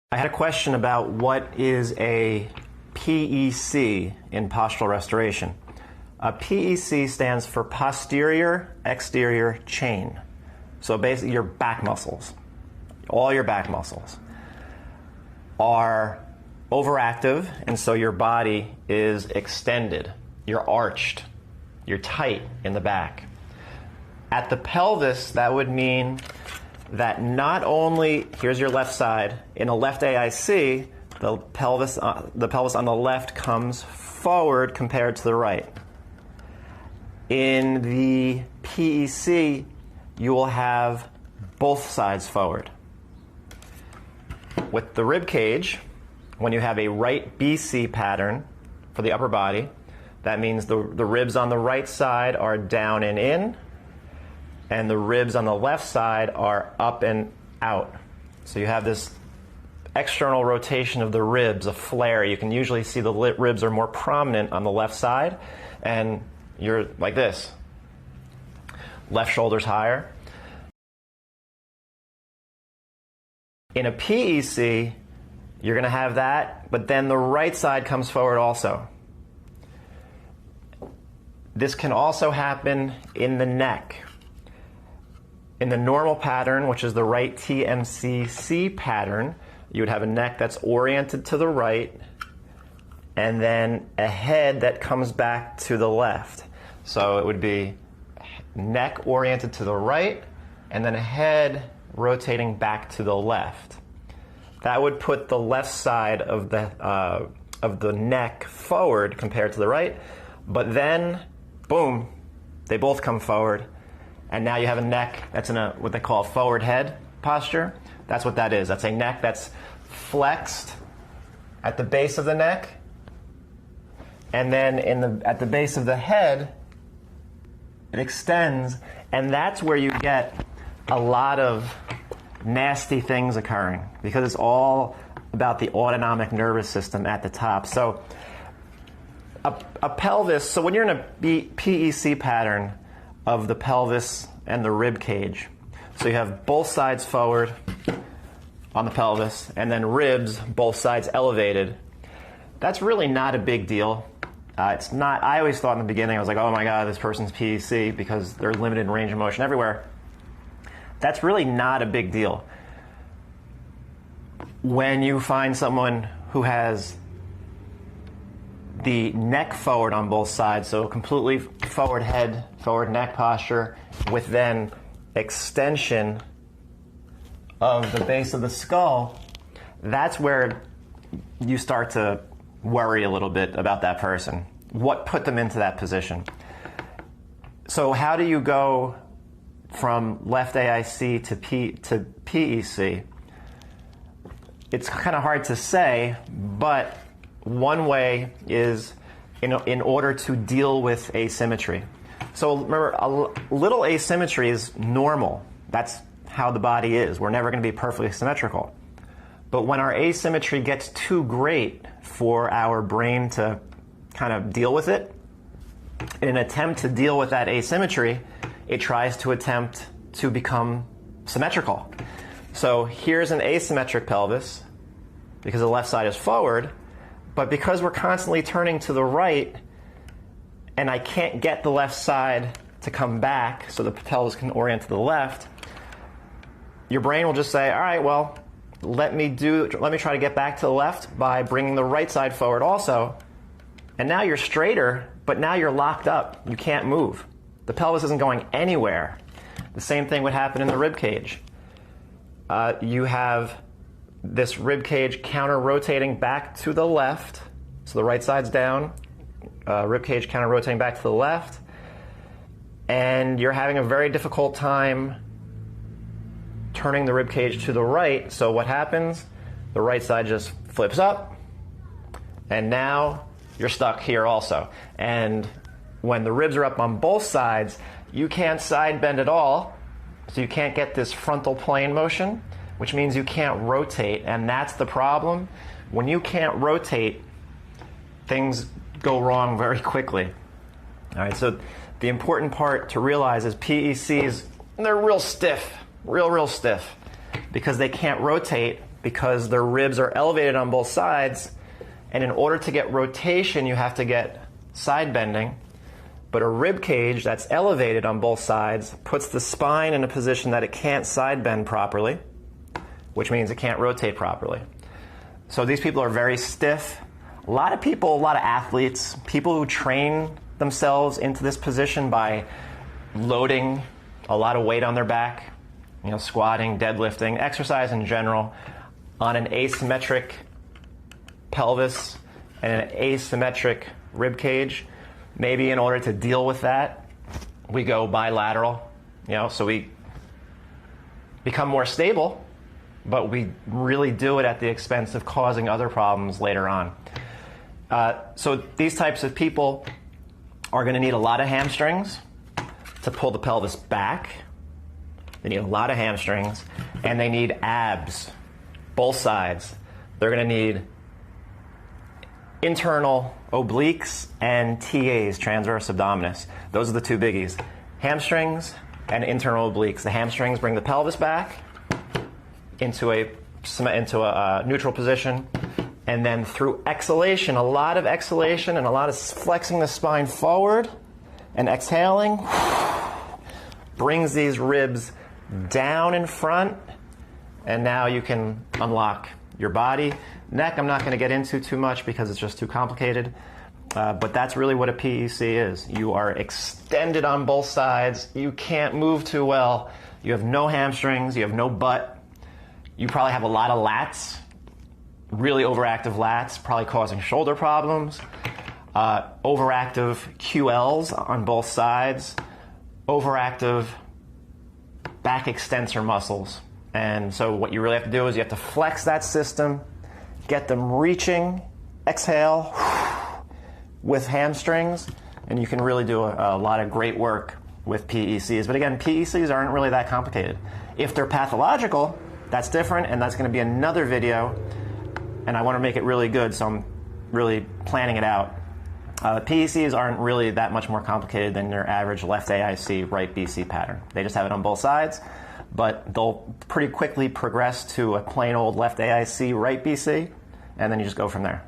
I had a question about what is a PEC in postural restoration. A PEC stands for posterior exterior chain. So basically your back muscles, all your back muscles are overactive, and so your body is extended. You're arched. You're tight in the back. At the pelvis, that would mean that not only, here's your left side, in a left AIC, the pelvis on the left comes forward compared to the right. In the PEC, you will have both sides forward. With the rib cage, when you have a right BC pattern for the upper body, that means the ribs on the right side are down and in, and the ribs on the left side are up and out. So you have this external rotation of the ribs, a flare. You can usually see the ribs are more prominent on the left side, and you're like this. Left shoulder's higher. In a PEC, you're going to have that, but then the right side comes forward also. This can also happen in the neck. In the normal pattern, which is the right TMCC pattern, you would have a neck that's oriented to the right and then a head that comes back to the left. So it would be neck oriented to the right and then a head rotating back to the left. That would put the left side of the neck forward compared to the right, but then, boom, they both come forward. And now you have a neck that's in a what they call a forward head posture. That's what that is. That's a neck that's flexed at the base of the neck, and then at the base of the head, it extends, and that's where you get a lot of nasty things occurring because it's all about the autonomic nervous system at the top. So a pelvis. So when you're in a PEC pattern of the pelvis and the rib cage. So you have both sides forward on the pelvis and then ribs, both sides elevated. That's really not a big deal. It's not. I always thought in the beginning, I was like, oh my God, this person's PEC because they're limited in range of motion everywhere. That's really not a big deal. When you find someone who has the neck forward on both sides, so completely forward head, forward neck posture, with then extension of the base of the skull, that's where you start to worry a little bit about that person. What put them into that position? So how do you go from left AIC to PEC? It's kind of hard to say, but one way is in order to deal with asymmetry. So remember, a little asymmetry is normal. That's how the body is. We're never going to be perfectly symmetrical. But when our asymmetry gets too great for our brain to kind of deal with it, in an attempt to deal with that asymmetry, it tries to attempt to become symmetrical. So here's an asymmetric pelvis because the left side is forward, but because we're constantly turning to the right and I can't get the left side to come back so the pelvis can orient to the left, your brain will just say, all right, well, let me try to get back to the left by bringing the right side forward also. And now you're straighter, but now you're locked up. You can't move. The pelvis isn't going anywhere. The same thing would happen in the rib cage. You have this rib cage counter-rotating back to the left. So the right side's down. Rib cage counter-rotating back to the left. And you're having a very difficult time turning the rib cage to the right. So what happens? The right side just flips up. And now you're stuck here also. And when the ribs are up on both sides, you can't side bend at all. So you can't get this frontal plane motion, which means you can't rotate, and that's the problem. When you can't rotate, things go wrong very quickly. All right, so the important part to realize is PECs, they're real stiff, real stiff, because they can't rotate because their ribs are elevated on both sides, and in order to get rotation, you have to get side bending. But a rib cage that's elevated on both sides puts the spine in a position that it can't side bend properly, which means it can't rotate properly. So these people are very stiff. A lot of people, a lot of athletes, people who train themselves into this position by loading a lot of weight on their back, squatting, deadlifting, exercise in general, on an asymmetric pelvis and an asymmetric rib cage. Maybe in order to deal with that, we go bilateral, so we become more stable, but we really do it at the expense of causing other problems later on. So these types of people are going to need a lot of hamstrings to pull the pelvis back. They need a lot of hamstrings, and they need abs, both sides. They're going to need internal obliques and TAs, transverse abdominis. Those are the two biggies. Hamstrings and internal obliques. The hamstrings bring the pelvis back into a neutral position, and then through exhalation, a lot of exhalation and a lot of flexing the spine forward and exhaling brings these ribs down in front, and now you can unlock your body. Neck, I'm not going to get into too much because it's just too complicated, but that's really what a PEC is. You are extended on both sides. You can't move too well. You have no hamstrings. You have no butt. You probably have a lot of lats, really overactive lats, probably causing shoulder problems, overactive QLs on both sides, overactive back extensor muscles. And so what you really have to do is you have to flex that system, get them reaching, exhale with hamstrings, and you can really do a lot of great work with PECs. But again, PECs aren't really that complicated. If they're pathological, that's different, and that's going to be another video, and I want to make it really good, so I'm really planning it out. PECs aren't really that much more complicated than your average left AIC, right BC pattern. They just have it on both sides, but they'll pretty quickly progress to a plain old left AIC, right BC, and then you just go from there.